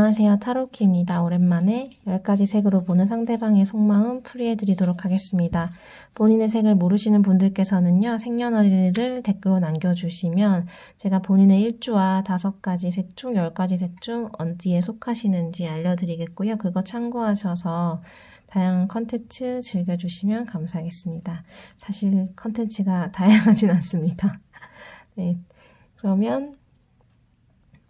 안녕하세요. 타로키입니다. 오랜만에 10가지 색으로 보는 상대방의 속마음 풀이해드리도록 하겠습니다. 본인의 색을 모르시는 분들께서는요. 생년월일을 댓글로 남겨주시면 제가 본인의 일주와 5가지 색 중 10가지 색 중 어디에 속하시는지 알려드리겠고요. 그거 참고하셔서 다양한 컨텐츠 즐겨주시면 감사하겠습니다. 사실 컨텐츠가 다양하진 않습니다. 네, 그러면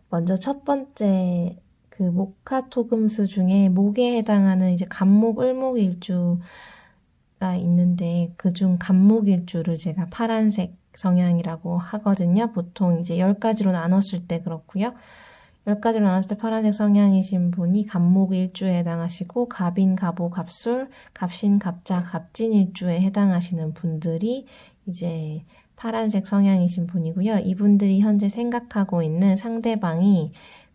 먼저 첫 번째 그 목화토금수 중에 목에 해당하는 이제 간목, 을목일주가 있는데 그중 간목일주를 제가 파란색 성향이라고 하거든요. 보통 이제 10가지로 나눴을 때 그렇고요. 10가지로 나눴을 때 파란색 성향이신 분이 간목일주에 해당하시고 갑인, 갑오, 갑술, 갑신, 갑자, 갑진일주에 해당하시는 분들이 이제 파란색 성향이신 분이고요. 이분들이 현재 생각하고 있는 상대방이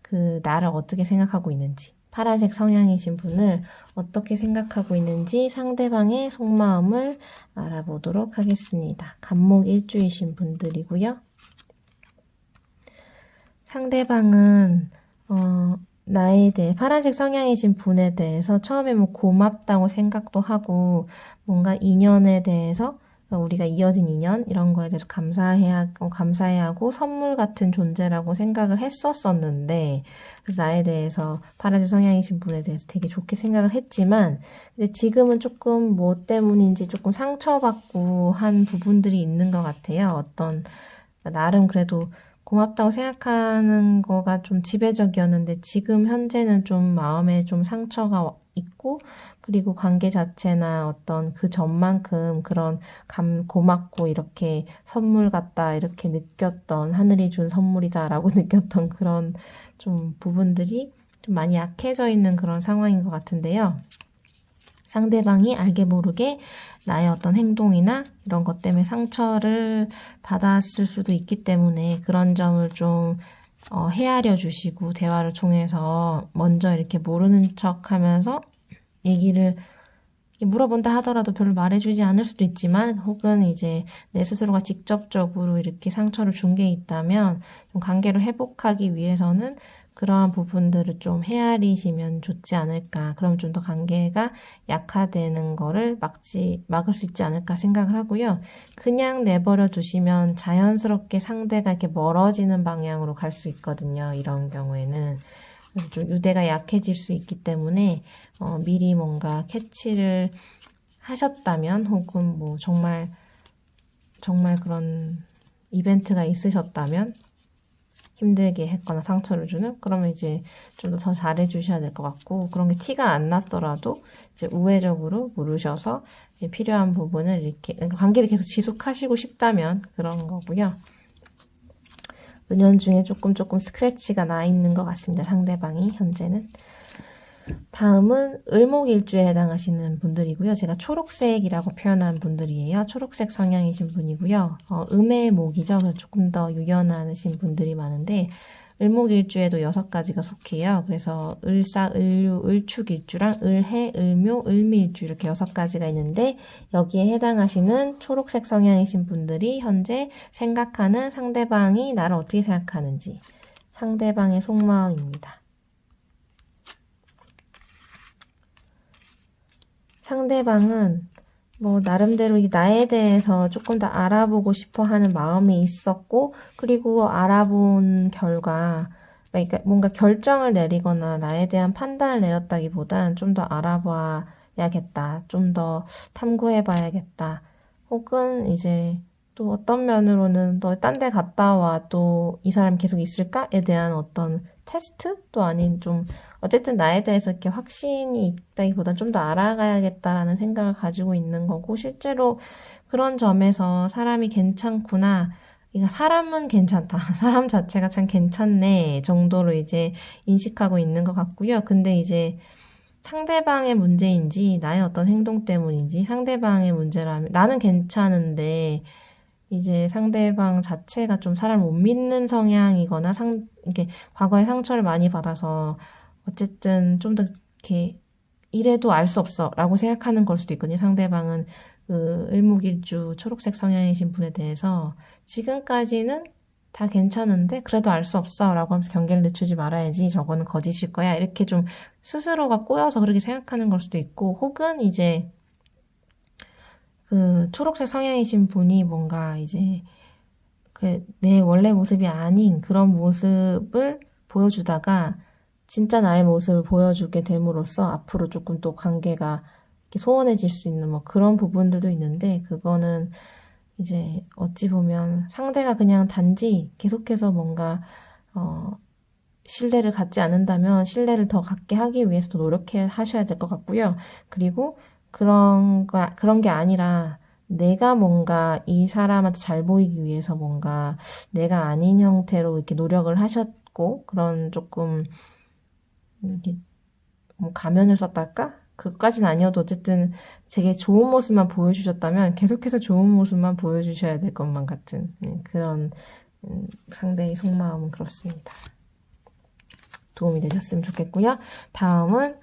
그 나를 어떻게 생각하고 있는지, 파란색 성향이신 분을 어떻게 생각하고 있는지 상대방의 속마음을 알아보도록 하겠습니다. 간목 일주이신 분들이고요. 상대방은 나에 대해 파란색 성향이신 분에 대해서 처음에 뭐 고맙다고 생각도 하고 뭔가 인연에 대해서 우리가 이어진 인연 이런 거에 대해서 감사해야 하고 선물 같은 존재라고 생각을 했었었는데 그래서 나에 대해서 파란색 성향이신 분에 대해서 되게 좋게 생각을 했지만 근데 지금은 조금 뭐 때문인지 조금 상처받고 한 부분들이 있는 것 같아요. 어떤 나름 그래도 고맙다고 생각하는 거가 좀 지배적이었는데 지금 현재는 좀 마음에 좀 상처가 있고 그리고 관계 자체나 어떤 그 전만큼 그런 고맙고 이렇게 선물 같다 이렇게 느꼈던 하늘이 준 선물이다라고 느꼈던 그런 좀 부분들이 좀 많이 약해져 있는 그런 상황인 것 같은데요. 상대방이 알게 모르게 나의 어떤 행동이나 이런 것 때문에 상처를 받았을 수도 있기 때문에 그런 점을 좀 헤아려 주시고 대화를 통해서 먼저 이렇게 모르는 척 하면서 얘기를 물어본다 하더라도 별로 말해주지 않을 수도 있지만 혹은 이제 내 스스로가 직접적으로 이렇게 상처를 준 게 있다면 좀 관계를 회복하기 위해서는 그러한 부분들을 좀 헤아리시면 좋지 않을까. 그럼 좀 더 관계가 약화되는 거를 막을 수 있지 않을까 생각을 하고요. 그냥 내버려 두시면 자연스럽게 상대가 이렇게 멀어지는 방향으로 갈 수 있거든요. 이런 경우에는. 그래서 좀 유대가 약해질 수 있기 때문에 미리 뭔가 캐치를 하셨다면 혹은 뭐 정말 그런 이벤트가 있으셨다면 힘들게 했거나 상처를 주는 그러면 이제 좀 더 잘해 주셔야 될 것 같고 그런 게 티가 안 났더라도 이제 우회적으로 물으셔서 필요한 부분을 이렇게 관계를 계속 지속하시고 싶다면 그런 거고요. 은연중에 조금 스크래치가 나 있는 것 같습니다. 상대방이 현재는. 다음은 을목일주에 해당하시는 분들이고요. 제가 초록색이라고 표현한 분들이에요. 초록색 성향이신 분이고요. 음의 목이죠. 그래서 조금 더 유연하신 분들이 많은데 을목일주에도 6가지가 속해요. 그래서 을사, 을유, 을축일주랑 을해, 을묘, 을미일주 이렇게 6가지가 있는데 여기에 해당하시는 초록색 성향이신 분들이 현재 생각하는 상대방이 나를 어떻게 생각하는지 상대방의 속마음입니다. 상대방은 뭐 나름대로 나에 대해서 조금 더 알아보고 싶어 하는 마음이 있었고 그리고 알아본 결과 그러니까 뭔가 결정을 내리거나 나에 대한 판단을 내렸다기보단 좀 더 알아봐야겠다. 좀 더 탐구해봐야겠다. 혹은 이제 또 어떤 면으로는 너 딴 데 갔다 와 또 이 사람 계속 있을까에 대한 어떤 테스트도 아닌 좀 어쨌든 나에 대해서 이렇게 확신이 있다기보다 좀 더 알아가야겠다라는 생각을 가지고 있는 거고 실제로 그런 점에서 사람이 괜찮구나. 그러니까 사람은 괜찮다. 사람 자체가 참 괜찮네 정도로 이제 인식하고 있는 것 같고요. 근데 이제 상대방의 문제인지 나의 어떤 행동 때문인지 상대방의 문제라면 나는 괜찮은데 이제 상대방 자체가 좀 사람을 못 믿는 성향이거나 이렇게 과거에 상처를 많이 받아서 어쨌든 좀 더 이렇게 이래도 알 수 없어 라고 생각하는 걸 수도 있거든요. 상대방은 그 을목일주 초록색 성향이신 분에 대해서 지금까지는 다 괜찮은데 그래도 알 수 없어 라고 하면서 경계를 늦추지 말아야지 저거는 거짓일 거야 이렇게 좀 스스로가 꼬여서 그렇게 생각하는 걸 수도 있고 혹은 이제 그 초록색 성향이신 분이 뭔가 이제 그 내 원래 모습이 아닌 그런 모습을 보여주다가 진짜 나의 모습을 보여주게 됨으로써 앞으로 조금 또 관계가 이렇게 소원해질 수 있는 뭐 그런 부분들도 있는데 그거는 이제 어찌 보면 상대가 그냥 단지 계속해서 뭔가 신뢰를 갖지 않는다면 신뢰를 더 갖게 하기 위해서 더 노력해 하셔야 될 것 같고요. 그리고 그런 게 아니라 내가 뭔가 이 사람한테 잘 보이기 위해서 뭔가 내가 아닌 형태로 이렇게 노력을 하셨고 그런 조금 이렇게 뭐 가면을 썼달까? 그것까지는 아니어도 어쨌든 되게 좋은 모습만 보여주셨다면 계속해서 좋은 모습만 보여주셔야 될 것만 같은 그런 상대의 속마음은 그렇습니다. 도움이 되셨으면 좋겠고요. 다음은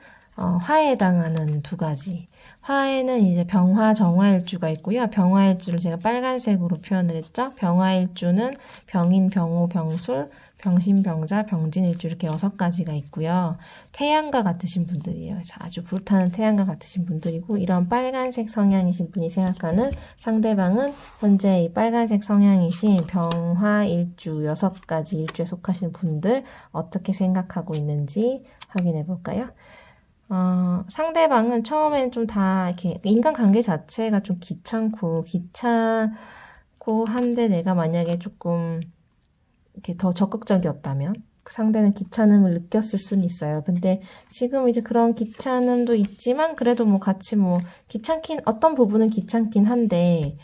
화해당하는 두 가지. 화해는 이제 병화, 정화일주가 있고요. 병화일주를 제가 빨간색으로 표현을 했죠. 병화일주는 병인, 병호, 병술, 병신병자, 병진일주 이렇게 6가지가 있고요. 태양과 같으신 분들이에요. 아주 불타는 태양과 같으신 분들이고 이런 빨간색 성향이신 분이 생각하는 상대방은 현재 이 빨간색 성향이신 병화일주 6가지 일주에 속하시는 분들 어떻게 생각하고 있는지 확인해 볼까요? 상대방은 처음엔 좀 다 이렇게 인간관계 자체가 좀 귀찮고 한데 내가 만약에 조금 이렇게 더 적극적이었다면 상대는 귀찮음을 느꼈을 수는 있어요. 근데 지금 이제 그런 귀찮음도 있지만 그래도 뭐 같이 뭐 어떤 부분은 귀찮긴 한데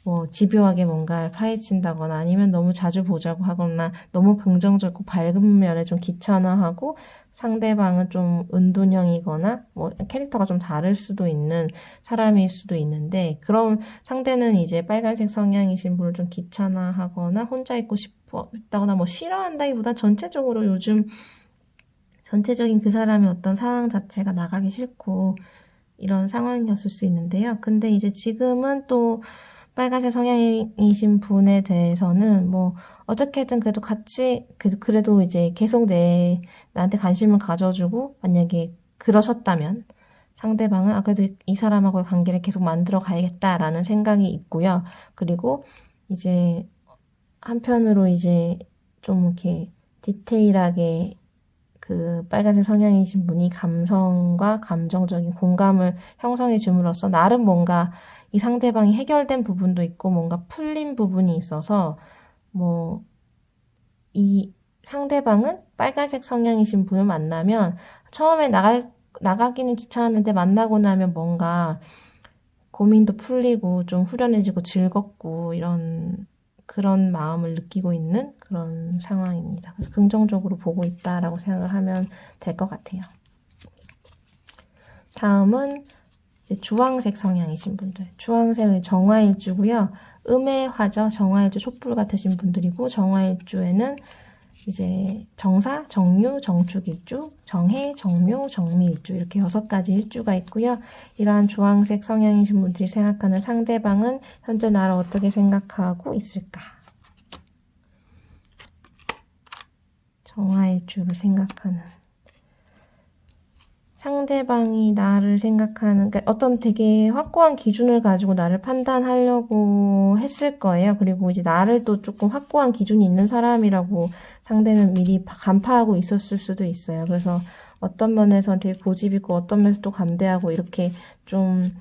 뭐 집요하게 뭔가 파헤친다거나 아니면 너무 자주 보자고 하거나 너무 긍정적이고 밝은 면에 좀 귀찮아하고 상대방은 좀 은둔형이거나 뭐 캐릭터가 좀 다를 수도 있는 사람일 수도 있는데 그럼 상대는 이제 빨간색 성향이신 분을 좀 귀찮아하거나 혼자 있고 싶다거나 뭐 싫어한다기보다 전체적으로 요즘 전체적인 그 사람의 어떤 상황 자체가 나가기 싫고 이런 상황이었을 수 있는데요. 근데 이제 지금은 또 빨간색 성향이신 분에 대해서는 뭐 어떻게든 그래도 같이 그래도 이제 계속 나한테 관심을 가져주고 만약에 그러셨다면 상대방은 그래도 이 사람하고의 관계를 계속 만들어 가야겠다라는 생각이 있고요. 그리고 이제 한편으로 이제 좀 이렇게 디테일하게 그 빨간색 성향이신 분이 감성과 감정적인 공감을 형성해 줌으로써 나름 뭔가 이 상대방이 해결된 부분도 있고 뭔가 풀린 부분이 있어서 뭐 이 상대방은 빨간색 성향이신 분을 만나면 처음에 나가기는 귀찮았는데 만나고 나면 뭔가 고민도 풀리고 좀 후련해지고 즐겁고 그런 마음을 느끼고 있는 그런 상황입니다. 그래서 긍정적으로 보고 있다라고 생각을 하면 될 것 같아요. 다음은 이제 주황색 성향이신 분들. 주황색은 정화일주고요. 음의 화죠. 정화일주 촛불 같으신 분들이고 정화일주에는 이제 정사, 정유, 정축일주, 정해, 정묘, 정미일주 이렇게 6가지 일주가 있고요. 이러한 주황색 성향이신 분들이 생각하는 상대방은 현재 나를 어떻게 생각하고 있을까? 정화일주를 생각하는 상대방이 나를 생각하는 그러니까 어떤 되게 확고한 기준을 가지고 나를 판단하려고 했을 거예요. 그리고 이제 나를 또 조금 확고한 기준이 있는 사람이라고 상대는 미리 간파하고 있었을 수도 있어요. 그래서 어떤 면에서 되게 고집있고 어떤 면에서 또 관대하고 이렇게 좀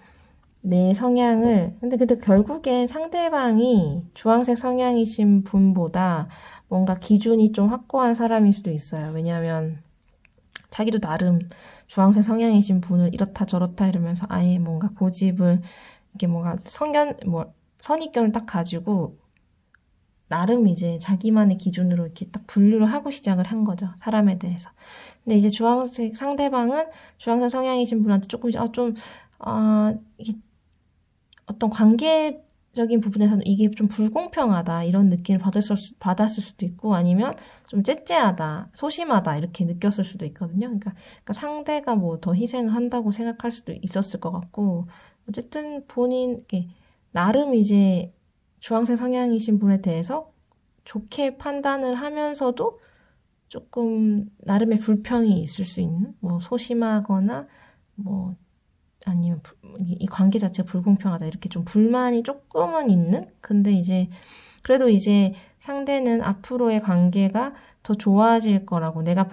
내 성향을 근데 결국엔 상대방이 주황색 성향이신 분보다 뭔가 기준이 좀 확고한 사람일 수도 있어요. 왜냐하면 자기도 나름 주황색 성향이신 분을 이렇다 저렇다 이러면서 아예 뭔가 고집을 이렇게 뭔가 선입견을 딱 가지고 나름 이제 자기만의 기준으로 이렇게 딱 분류를 하고 시작을 한 거죠. 사람에 대해서. 근데 이제 상대방은 주황색 성향이신 분한테 조금씩 이게 어떤 관계적인 부분에서는 이게 좀 불공평하다 이런 느낌을 받았을 수도 있고 아니면 좀 째째하다, 소심하다 이렇게 느꼈을 수도 있거든요. 그러니까 상대가 뭐 더 희생을 한다고 생각할 수도 있었을 것 같고 어쨌든 나름 이제 주황색 성향이신 분에 대해서 좋게 판단을 하면서도 조금 나름의 불평이 있을 수 있는, 뭐 소심하거나 뭐 아니면 이 관계 자체가 불공평하다 이렇게 좀 불만이 조금은 있는. 근데 이제 그래도 이제 상대는 앞으로의 관계가 더 좋아질 거라고, 내가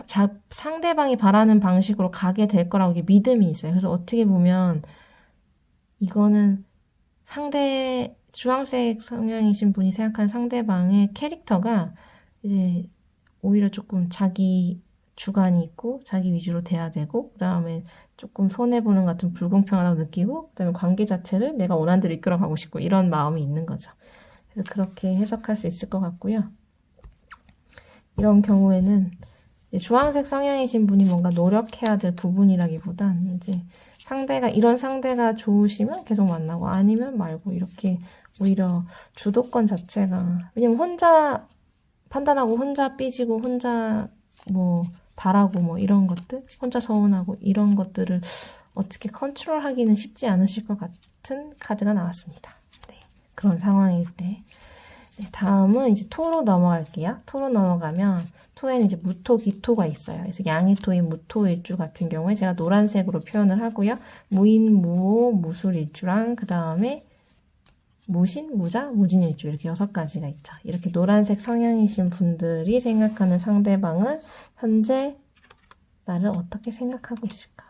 상대방이 바라는 방식으로 가게 될 거라고 이게 믿음이 있어요. 그래서 어떻게 보면 이거는 주황색 성향이신 분이 생각하는 상대방의 캐릭터가 이제 오히려 조금 자기 주관이 있고 자기 위주로 돼야 되고, 그 다음에 조금 손해보는 것 같은 불공평하다고 느끼고, 그 다음에 관계 자체를 내가 원하는 대로 이끌어가고 싶고 이런 마음이 있는 거죠. 그래서 그렇게 해석할 수 있을 것 같고요. 이런 경우에는 주황색 성향이신 분이 뭔가 노력해야 될 부분이라기보단 이제 이런 상대가 좋으시면 계속 만나고 아니면 말고, 이렇게 오히려 주도권 자체가, 왜냐면 혼자 판단하고 혼자 삐지고 혼자 뭐 바라고 뭐 이런 것들, 혼자 서운하고 이런 것들을 어떻게 컨트롤하기는 쉽지 않으실 것 같은 카드가 나왔습니다. 네, 그런 상황일 때. 네, 다음은 이제 토로 넘어갈게요. 토로 넘어가면 토에는 이제 무토, 기토가 있어요. 그래서 양의토인 무토일주 같은 경우에 제가 노란색으로 표현을 하고요. 무인, 무오, 무술일주랑 그 다음에 무신, 무자, 무진일주 이렇게 6가지가 있죠. 이렇게 노란색 성향이신 분들이 생각하는 상대방은 현재 나를 어떻게 생각하고 있을까?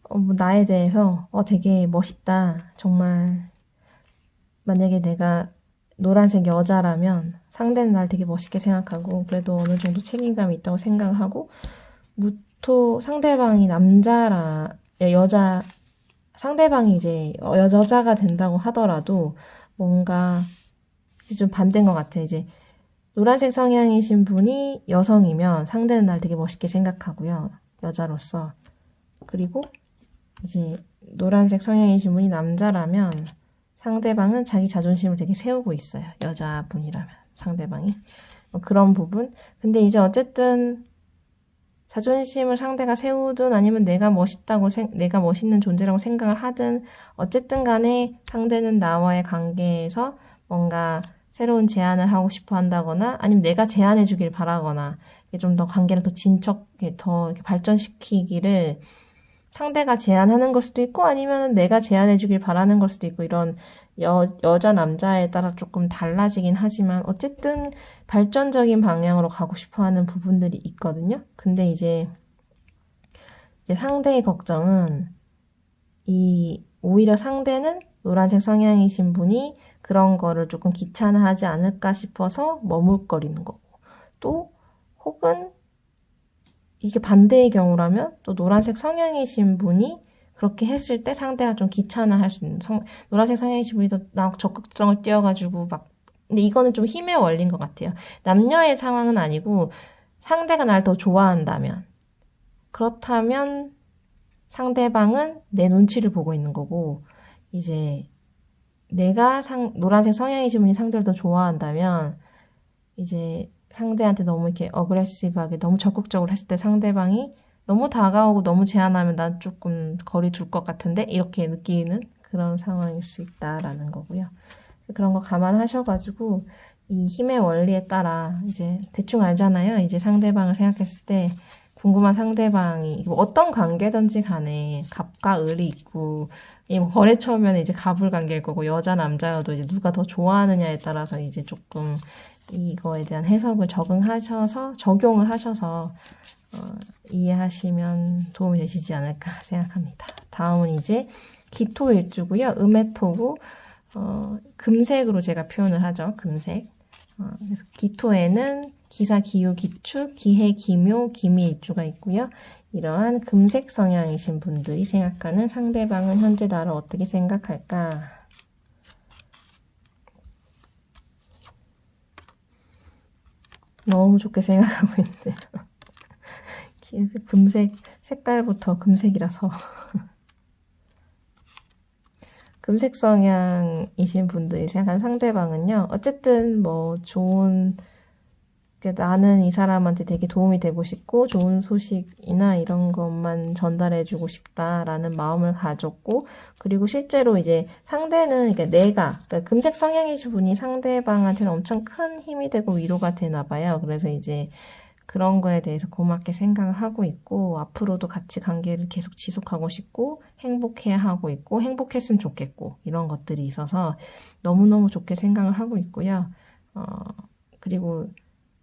뭐 나에 대해서 되게 멋있다. 정말 만약에 내가 노란색 여자라면 상대는 날 되게 멋있게 생각하고 그래도 어느 정도 책임감이 있다고 생각을 하고, 무토 상대방이 상대방이 이제 여자가 된다고 하더라도 뭔가 이제 좀 반대인 것 같아. 이제 노란색 성향이신 분이 여성이면 상대는 날 되게 멋있게 생각하고요. 여자로서. 그리고 이제 노란색 성향이신 분이 남자라면 상대방은 자기 자존심을 되게 세우고 있어요. 여자분이라면 상대방이. 그런 부분. 근데 이제 어쨌든 자존심을 상대가 세우든 아니면 내가 멋있는 존재라고 생각을 하든 어쨌든 간에 상대는 나와의 관계에서 뭔가 새로운 제안을 하고 싶어 한다거나 아니면 내가 제안해 주길 바라거나 좀 더 관계를 더 더 이렇게 발전시키기를 상대가 제안하는 걸 수도 있고 아니면 내가 제안해 주길 바라는 걸 수도 있고, 이런 여자 남자에 따라 조금 달라지긴 하지만 어쨌든 발전적인 방향으로 가고 싶어 하는 부분들이 있거든요. 근데 이제 상대의 걱정은 오히려 상대는 노란색 성향이신 분이 그런 거를 조금 귀찮아하지 않을까 싶어서 머뭇거리는 거고, 또 혹은 이게 반대의 경우라면 또 노란색 성향이신 분이 그렇게 했을 때 상대가 좀 귀찮아할 수 있는, 노란색 성향이신 분이 더 적극성을 띄워가지고 근데 이거는 좀 힘의 원리인 것 같아요. 남녀의 상황은 아니고 상대가 날 더 좋아한다면, 그렇다면 상대방은 내 눈치를 보고 있는 거고, 이제 내가 노란색 성향이신 분이 상대를 더 좋아한다면 이제 상대한테 너무 이렇게 어그레시브하게 너무 적극적으로 했을 때 상대방이 너무 다가오고 너무 제안하면 난 조금 거리 둘 것 같은데 이렇게 느끼는 그런 상황일 수 있다라는 거고요. 그런 거 감안하셔가지고 이 힘의 원리에 따라 이제 대충 알잖아요. 이제 상대방을 생각했을 때 궁금한 상대방이 어떤 관계든지 간에 갑과 을이 있고, 거래처면 이제 갑을 관계일 거고 여자 남자여도 이제 누가 더 좋아하느냐에 따라서 이제 조금 이거에 대한 해석을 적용을 하셔서 이해하시면 도움이 되시지 않을까 생각합니다. 다음은 이제 기토일주고요. 음해토고 금색으로 제가 표현을 하죠. 금색. 그래서 기토에는 기사, 기유, 기축, 기해, 기묘, 기미일주가 있고요. 이러한 금색 성향이신 분들이 생각하는 상대방은 현재 나를 어떻게 생각할까? 너무 좋게 생각하고 있는데요. 금색, 색깔부터 금색이라서. 금색 성향이신 분들이 생각하는 상대방은요, 어쨌든 뭐 좋은 그러니까 나는 이 사람한테 되게 도움이 되고 싶고 좋은 소식이나 이런 것만 전달해주고 싶다라는 마음을 가졌고, 그리고 실제로 이제 상대는, 그러니까 금색 성향이신 분이 상대방한테는 엄청 큰 힘이 되고 위로가 되나 봐요. 그래서 이제 그런 거에 대해서 고맙게 생각을 하고 있고, 앞으로도 같이 관계를 계속 지속하고 싶고, 행복해야 하고 있고, 행복했으면 좋겠고, 이런 것들이 있어서 너무너무 좋게 생각을 하고 있고요. 그리고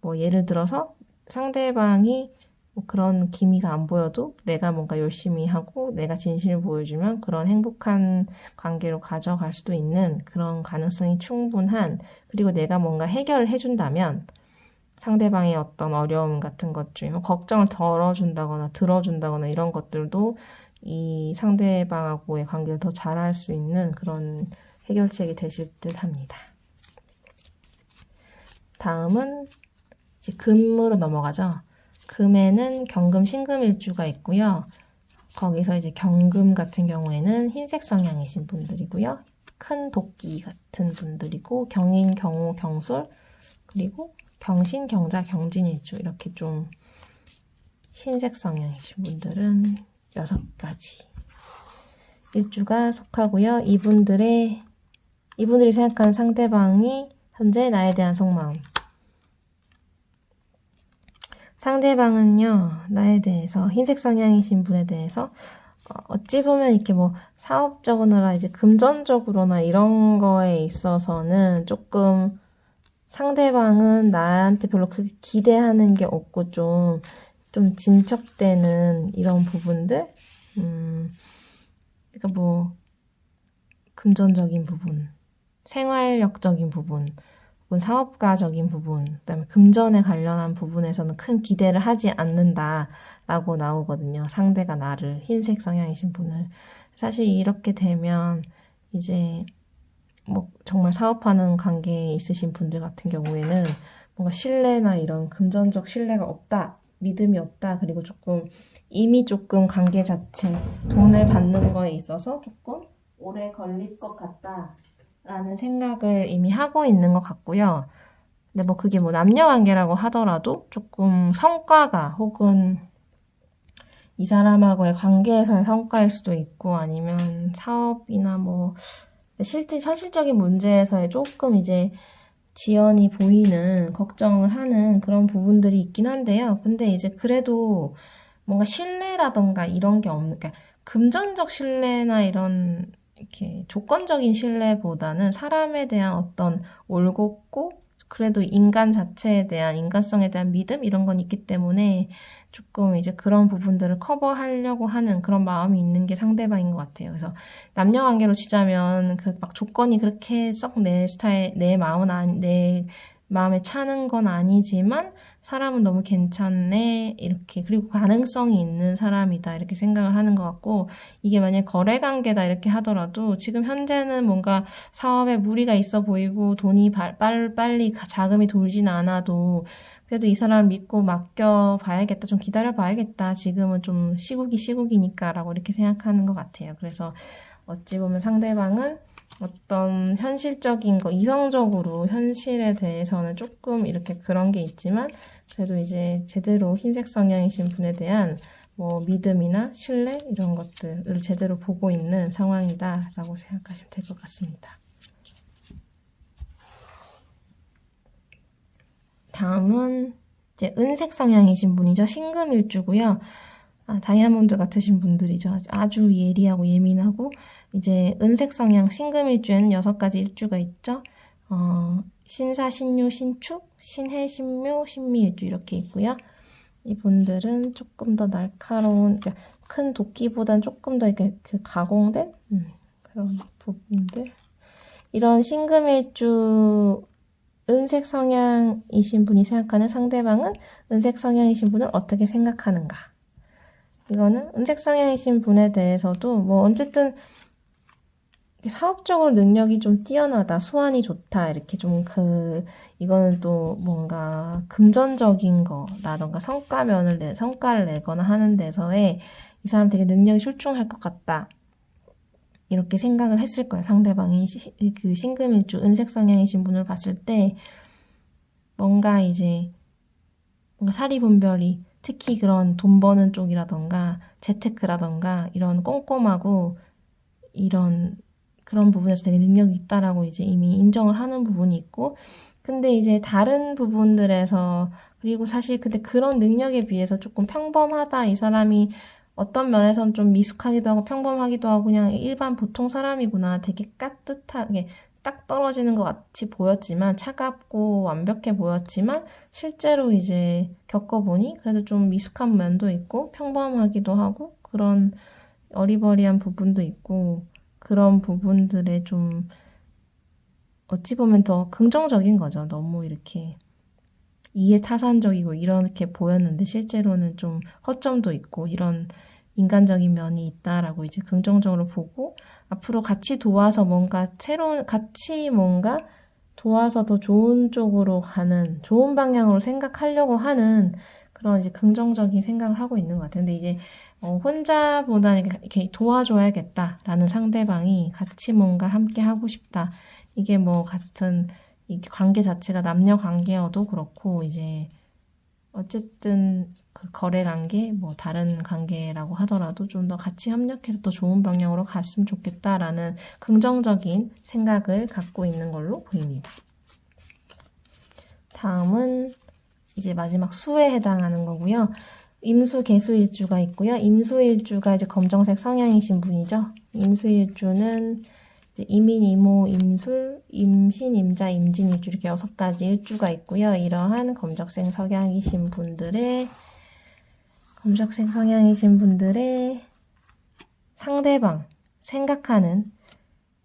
뭐 예를 들어서 상대방이 뭐 그런 기미가 안 보여도 내가 뭔가 열심히 하고 내가 진심을 보여주면 그런 행복한 관계로 가져갈 수도 있는 그런 가능성이 충분한, 그리고 내가 뭔가 해결을 해준다면 상대방의 어떤 어려움 같은 것 중에 뭐 걱정을 덜어준다거나 들어준다거나 이런 것들도 이 상대방하고의 관계를 더 잘할 수 있는 그런 해결책이 되실 듯 합니다. 다음은 이제 금으로 넘어가죠. 금에는 경금, 신금 일주가 있고요. 거기서 이제 경금 같은 경우에는 흰색 성향이신 분들이고요. 큰 도끼 같은 분들이고, 경인, 경호, 경술, 그리고 경신, 경자, 경진일주, 이렇게 좀 흰색 성향이신 분들은 6가지 일주가 속하고요. 이분들이 생각하는 상대방이 현재 나에 대한 속마음. 상대방은요, 나에 대해서, 흰색 성향이신 분에 대해서, 어찌 보면 이렇게 뭐 사업적으로나 이제 금전적으로나 이런 거에 있어서는 조금 상대방은 나한테 별로 크게 기대하는 게 없고 좀 진척되는 이런 부분들? 그러니까 뭐, 금전적인 부분, 생활력적인 부분, 혹은 사업가적인 부분, 그다음에 금전에 관련한 부분에서는 큰 기대를 하지 않는다라고 나오거든요. 상대가 나를, 흰색 성향이신 분을. 사실 이렇게 되면 이제 뭐 정말 사업하는 관계에 있으신 분들 같은 경우에는 뭔가 신뢰나 이런 금전적 신뢰가 없다, 믿음이 없다, 그리고 이미 조금 관계 자체, 돈을 받는 거에 있어서 조금 오래 걸릴 것 같다 라는 생각을 이미 하고 있는 것 같고요. 근데 뭐 그게 뭐 남녀 관계라고 하더라도 조금 성과가, 혹은 이 사람하고의 관계에서의 성과일 수도 있고, 아니면 사업이나 뭐 실제 현실적인 문제에서의 조금 이제 지연이 보이는, 걱정을 하는 그런 부분들이 있긴 한데요. 근데 이제 그래도 뭔가 신뢰라던가 이런 게 없는, 그러니까 금전적 신뢰나 이런 이렇게 조건적인 신뢰보다는 사람에 대한 어떤 올곧고 그래도 인간 자체에 대한, 인간성에 대한 믿음, 이런 건 있기 때문에 조금 이제 그런 부분들을 커버하려고 하는 그런 마음이 있는 게 상대방인 것 같아요. 그래서 남녀 관계로 치자면 그 막 조건이 그렇게 썩 내 스타일, 내 마음에 차는 건 아니지만 사람은 너무 괜찮네, 이렇게, 그리고 가능성이 있는 사람이다, 이렇게 생각을 하는 것 같고, 이게 만약에 거래 관계다 이렇게 하더라도 지금 현재는 뭔가 사업에 무리가 있어 보이고 돈이 빨리 자금이 돌진 않아도 그래도 이 사람을 믿고 맡겨봐야겠다, 좀 기다려봐야겠다, 지금은 좀 시국이니까 라고 이렇게 생각하는 것 같아요. 그래서 어찌 보면 상대방은 어떤 현실적인 거, 이성적으로 현실에 대해서는 조금 이렇게 그런 게 있지만, 그래도 이제 제대로 흰색 성향이신 분에 대한 뭐 믿음이나 신뢰, 이런 것들을 제대로 보고 있는 상황이다라고 생각하시면 될 것 같습니다. 다음은 이제 은색 성향이신 분이죠. 신금일주고요. 다이아몬드 같으신 분들이죠. 아주 예리하고 예민하고, 이제 은색 성향 신금일주에는 6가지 일주가 있죠. 신사, 신유, 신축, 신해, 신묘, 신미일주 이렇게 있고요. 이분들은 조금 더 날카로운, 그러니까 큰 도끼보단 조금 더 이렇게 가공된 그런 부분들. 이런 신금일주 은색 성향이신 분이 생각하는 상대방은 은색 성향이신 분을 어떻게 생각하는가? 이거는 은색 성향이신 분에 대해서도 뭐 어쨌든 사업적으로 능력이 좀 뛰어나다, 수완이 좋다, 이렇게 좀 이거는 또 뭔가 금전적인 거라던가 성과를 내거나 하는 데서의 이 사람 되게 능력이 출중할 것 같다, 이렇게 생각을 했을 거예요. 상대방이 그 신금일주 은색 성향이신 분을 봤을 때 뭔가 이제 뭔가 사리분별이 특히 그런 돈 버는 쪽이라던가 재테크라던가 이런 꼼꼼하고 이런 그런 부분에서 되게 능력이 있다라고 이제 이미 인정을 하는 부분이 있고 근데 이제 다른 부분들에서 그리고 사실 근데 그런 능력에 비해서 조금 평범하다 이 사람이 어떤 면에서는 좀 미숙하기도 하고 평범하기도 하고 그냥 일반 보통 사람이구나 되게 깍듯하게 딱 떨어지는 것 같이 보였지만 차갑고 완벽해 보였지만 실제로 이제 겪어보니 그래도 좀 미숙한 면도 있고 평범하기도 하고 그런 어리버리한 부분도 있고 그런 부분들에 좀 어찌 보면 더 긍정적인 거죠. 너무 이렇게 이해타산적이고 이렇게 보였는데 실제로는 좀 허점도 있고 이런 인간적인 면이 있다라고 이제 긍정적으로 보고 앞으로 같이 도와서 뭔가 새로운 같이 뭔가 도와서 더 좋은 쪽으로 가는 좋은 방향으로 생각하려고 하는 그런 이제 긍정적인 생각을 하고 있는 것 같아요. 근데 이제 혼자보다는 이렇게 도와줘야겠다라는 상대방이 같이 뭔가 함께 하고 싶다. 이게 뭐 같은 이 관계 자체가 남녀 관계여도 그렇고 이제 어쨌든 그 거래 관계 뭐 다른 관계라고 하더라도 좀 더 같이 협력해서 더 좋은 방향으로 갔으면 좋겠다라는 긍정적인 생각을 갖고 있는 걸로 보입니다. 다음은 이제 마지막 수에 해당하는 거고요. 임수, 개수일주가 있고요. 임수일주가 이제 검정색 성향이신 분이죠. 임수일주는 이제 임인, 임호, 임술, 임신, 임자, 임진일주 이렇게 6가지 일주가 있고요. 이러한 검정색 성향이신 분들의 상대방, 생각하는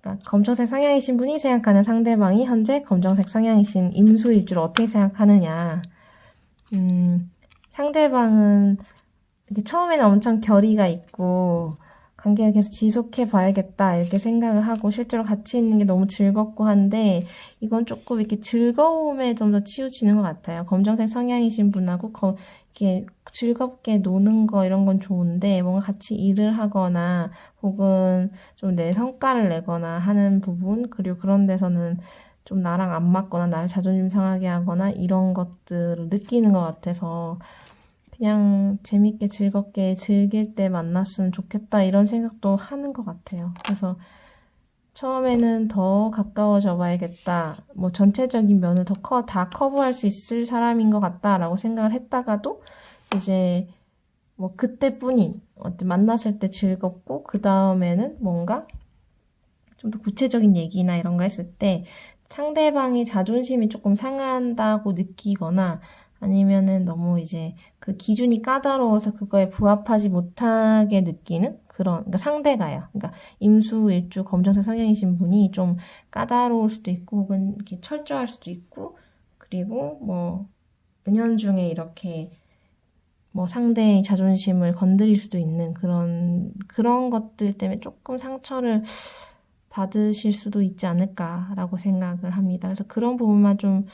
그러니까 검정색 성향이신 분이 생각하는 상대방이 현재 검정색 성향이신 임수일주를 어떻게 생각하느냐. 상대방은 이제 처음에는 엄청 결의가 있고 관계를 계속 지속해 봐야겠다 이렇게 생각을 하고 실제로 같이 있는 게 너무 즐겁고 한데 이건 조금 이렇게 즐거움에 좀 더 치우치는 것 같아요. 검정색 성향이신 분하고 이렇게 즐겁게 노는 거 이런 건 좋은데 뭔가 같이 일을 하거나 혹은 좀 내 성과를 내거나 하는 부분 그리고 그런 데서는 좀 나랑 안 맞거나 나를 자존심 상하게 하거나 이런 것들을 느끼는 것 같아서 그냥 재밌게 즐겁게 즐길 때 만났으면 좋겠다 이런 생각도 하는 것 같아요. 그래서 처음에는 더 가까워져 봐야겠다. 뭐 전체적인 면을 다 커버할 수 있을 사람인 것 같다라고 생각을 했다가도 이제 뭐 그때뿐인 만났을 때 즐겁고 그 다음에는 뭔가 좀 더 구체적인 얘기나 이런 거 했을 때 상대방이 자존심이 조금 상한다고 느끼거나 아니면은 너무 이제 그 기준이 까다로워서 그거에 부합하지 못하게 느끼는 그러니까 상대가요. 그러니까 임수, 일주, 검정색 성향이신 분이 좀 까다로울 수도 있고 혹은 이렇게 철저할 수도 있고 그리고 뭐 은연중에 이렇게 뭐 상대의 자존심을 건드릴 수도 있는 그런 것들 때문에 조금 상처를 받으실 수도 있지 않을까라고 생각을 합니다. 그래서 그런 부분만 좀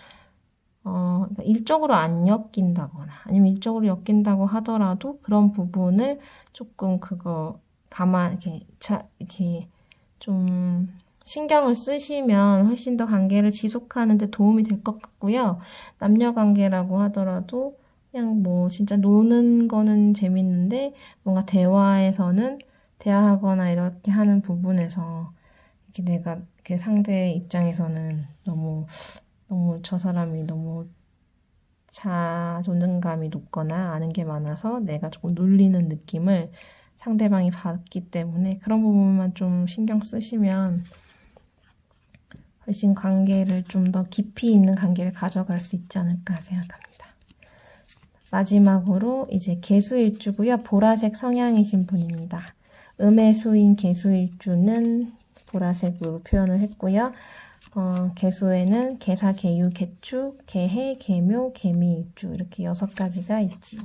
그러니까 일적으로 안 엮인다거나 아니면 일적으로 엮인다고 하더라도 그런 부분을 조금 이렇게 좀 신경을 쓰시면 훨씬 더 관계를 지속하는 데 도움이 될 것 같고요. 남녀 관계라고 하더라도 그냥 뭐 진짜 노는 거는 재밌는데 뭔가 대화하거나 이렇게 하는 부분에서 이렇게 내가 이렇게 상대 입장에서는 너무 저 사람이 너무 자존감이 높거나 아는 게 많아서 내가 조금 눌리는 느낌을 상대방이 받기 때문에 그런 부분만 좀 신경 쓰시면 훨씬 관계를 좀 더 깊이 있는 관계를 가져갈 수 있지 않을까 생각합니다. 마지막으로 이제 개수일주고요. 보라색 성향이신 분입니다. 음의 수인 개수일주는 보라색으로 표현을 했고요. 개수에는 개사, 개유, 개축, 개해, 개묘, 개미일주 이렇게 6가지가 있지요.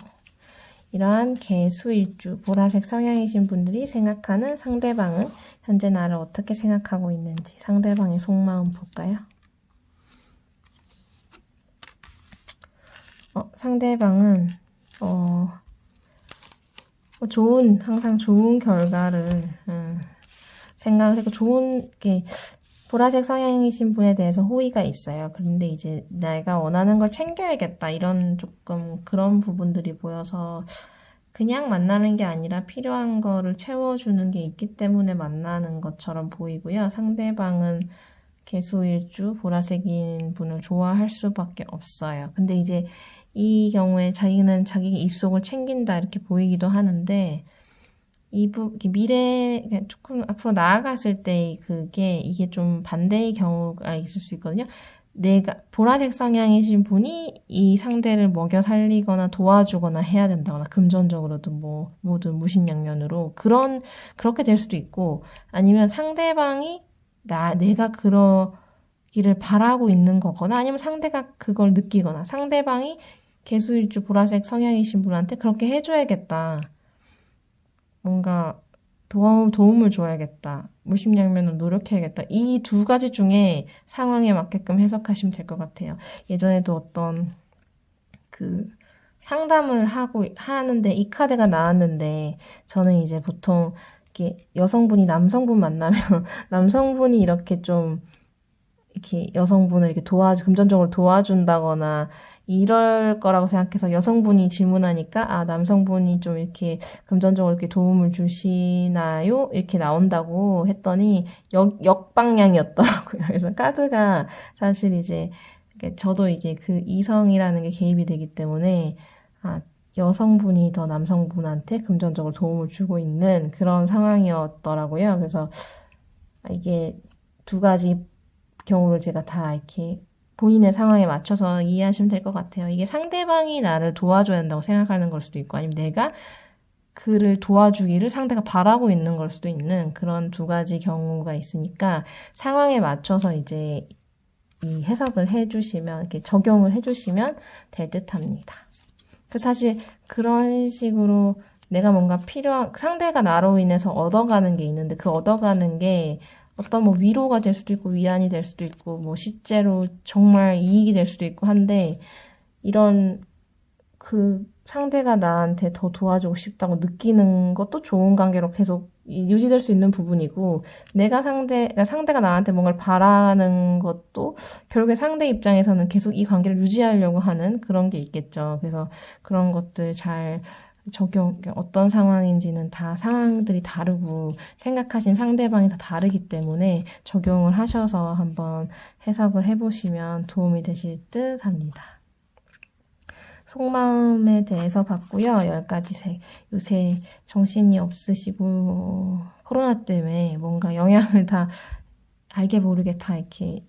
이러한 개수일주, 보라색 성향이신 분들이 생각하는 상대방은 현재 나를 어떻게 생각하고 있는지 상대방의 속마음 볼까요? 상대방은 항상 좋은 결과를 생각을 하고 좋은 게 보라색 성향이신 분에 대해서 호의가 있어요. 그런데 이제 내가 원하는 걸 챙겨야겠다. 이런 조금 그런 부분들이 보여서 그냥 만나는 게 아니라 필요한 거를 채워주는 게 있기 때문에 만나는 것처럼 보이고요. 상대방은 개수일주 보라색인 분을 좋아할 수밖에 없어요. 근데 이제 이 경우에 자기는 자기 입속을 챙긴다 이렇게 보이기도 하는데 미래, 조금 앞으로 나아갔을 때 이게 좀 반대의 경우가 있을 수 있거든요. 보라색 성향이신 분이 이 상대를 먹여 살리거나 도와주거나 해야 된다거나, 금전적으로도 모든 무심양면으로. 그렇게 될 수도 있고, 아니면 상대방이 내가 그러기를 바라고 있는 거거나, 아니면 상대가 그걸 느끼거나, 상대방이 개수일주 보라색 성향이신 분한테 그렇게 해줘야겠다. 뭔가 도움을 줘야겠다. 무심양면으로 노력해야겠다. 이 두 가지 중에 상황에 맞게끔 해석하시면 될 것 같아요. 예전에도 어떤 상담을 하는데 이 카드가 나왔는데 저는 이제 보통 이렇게 여성분이 남성분 만나면 남성분이 이렇게 여성분을 이렇게 금전적으로 도와준다거나 이럴 거라고 생각해서 여성분이 질문하니까 남성분이 좀 이렇게 금전적으로 이렇게 도움을 주시나요? 이렇게 나온다고 했더니 역방향이었더라고요. 그래서 카드가 사실 이제 저도 이제 그 이성이라는 게 개입이 되기 때문에 여성분이 더 남성분한테 금전적으로 도움을 주고 있는 그런 상황이었더라고요. 그래서 이게 두 가지 경우를 제가 다 이렇게 본인의 상황에 맞춰서 이해하시면 될 것 같아요. 이게 상대방이 나를 도와줘야 한다고 생각하는 걸 수도 있고, 아니면 내가 그를 도와주기를 상대가 바라고 있는 걸 수도 있는 그런 두 가지 경우가 있으니까 상황에 맞춰서 이제 이 해석을 해주시면, 이렇게 적용을 해주시면 될 듯 합니다. 그래서 사실 그런 식으로 내가 뭔가 상대가 나로 인해서 얻어가는 게 있는데 그 얻어가는 게 어떤 위로가 될 수도 있고 위안이 될 수도 있고 실제로 정말 이익이 될 수도 있고 한데 이런 상대가 나한테 더 도와주고 싶다고 느끼는 것도 좋은 관계로 계속 유지될 수 있는 부분이고 상대가 나한테 뭔가를 바라는 것도 결국에 상대 입장에서는 계속 이 관계를 유지하려고 하는 그런 게 있겠죠. 그래서 그런 것들 잘 어떤 상황인지는 다 상황들이 다르고 생각하신 상대방이 다 다르기 때문에 적용을 하셔서 한번 해석을 해보시면 도움이 되실 듯 합니다. 속마음에 대해서 봤고요. 10가지 색. 요새 정신이 없으시고 코로나 때문에 뭔가 영향을 다 알게 모르게 다 이렇게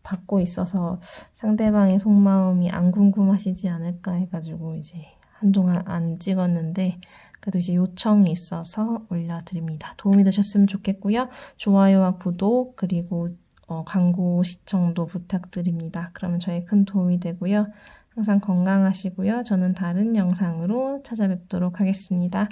받고 있어서 상대방의 속마음이 안 궁금하시지 않을까 해가지고 이제 한동안 안 찍었는데 그래도 이제 요청이 있어서 올려드립니다. 도움이 되셨으면 좋겠고요. 좋아요와 구독 그리고 광고 시청도 부탁드립니다. 그러면 저희 큰 도움이 되고요. 항상 건강하시고요. 저는 다른 영상으로 찾아뵙도록 하겠습니다.